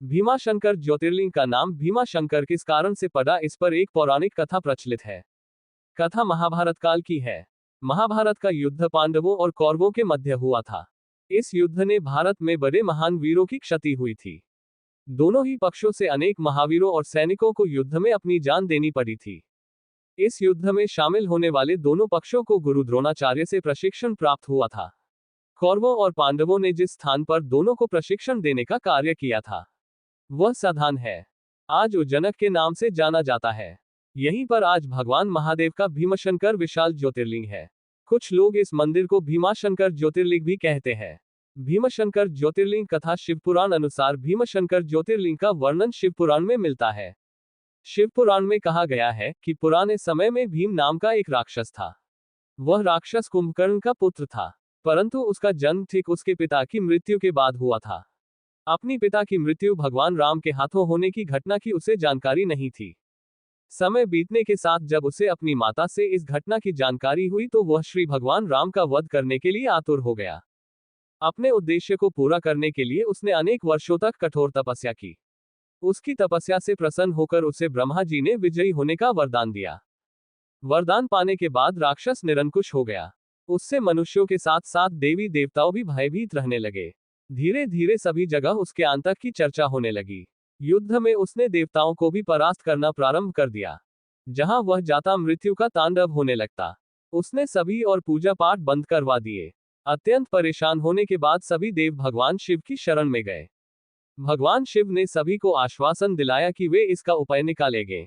भीमाशंकर ज्योतिर्लिंग का नाम भीमाशंकर किस कारण से पड़ा, इस पर एक पौराणिक कथा प्रचलित है। कथा महाभारत काल की है। महाभारत का युद्ध पांडवों और कौरवों के मध्य हुआ था। इस युद्ध ने भारत में बड़े महान वीरों की क्षति हुई थी। दोनों ही पक्षों से अनेक महावीरों और सैनिकों को युद्ध में अपनी जान देनी पड़ी थी। इस युद्ध में शामिल होने वाले दोनों पक्षों को गुरु द्रोणाचार्य से प्रशिक्षण प्राप्त हुआ था। कौरवों और पांडवों ने जिस स्थान पर दोनों को प्रशिक्षण देने का कार्य किया था, वह स्थान है आज उज्जैनक के नाम से जाना जाता है। यहीं पर आज भगवान महादेव का भीमाशंकर विशाल ज्योतिर्लिंग है। कुछ लोग इस मंदिर को भीमाशंकर ज्योतिर्लिंग भी कहते हैं। भीमाशंकर ज्योतिर्लिंग कथा शिवपुराण अनुसार भीमाशंकर ज्योतिर्लिंग का वर्णन शिवपुराण में मिलता है। शिवपुराण में कहा गया है कि पुराने समय में भीम नाम का एक राक्षस था। वह राक्षस कुंभकर्ण का पुत्र था, परंतु उसका जन्म ठीक उसके पिता की मृत्यु के बाद हुआ था। अपनी पिता की मृत्यु भगवान राम के हाथों होने की घटना की उसे जानकारी नहीं थी। समय बीतने के साथ जब उसे अपनी माता से इस घटना की जानकारी हुई तो वह श्री भगवान राम का वध करने के लिए आतुर हो गया। अपने उद्देश्य को पूरा करने के लिए उसने अनेक वर्षों तक कठोर तपस्या की। उसकी तपस्या से प्रसन्न होकर उसे ब्रह्मा जी ने विजयी होने का वरदान दिया। वरदान पाने के बाद राक्षस निरंकुश हो गया। उससे मनुष्यों के साथ साथ देवी देवताओं भी भयभीत रहने लगे। धीरे धीरे सभी जगह उसके आतंक की चर्चा होने लगी। युद्ध में उसने देवताओं को भी परास्त करना प्रारंभ कर दिया। जहां वह जाता मृत्यु का तांडव होने लगता। उसने सभी और पूजा पाठ बंद करवा दिए। अत्यंत परेशान होने के बाद सभी देव भगवान शिव की शरण में गए। भगवान शिव ने सभी को आश्वासन दिलाया कि वे इसका उपाय निकालेंगे।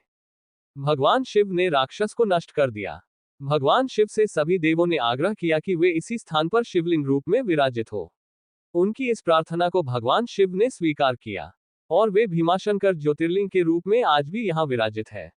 भगवान शिव ने राक्षस को नष्ट कर दिया। भगवान शिव से सभी देवों ने आग्रह किया कि वे इसी स्थान पर शिवलिंग रूप में विराजित हो। उनकी इस प्रार्थना को भगवान शिव ने स्वीकार किया और वे भीमाशंकर ज्योतिर्लिंग के रूप में आज भी यहां विराजित है।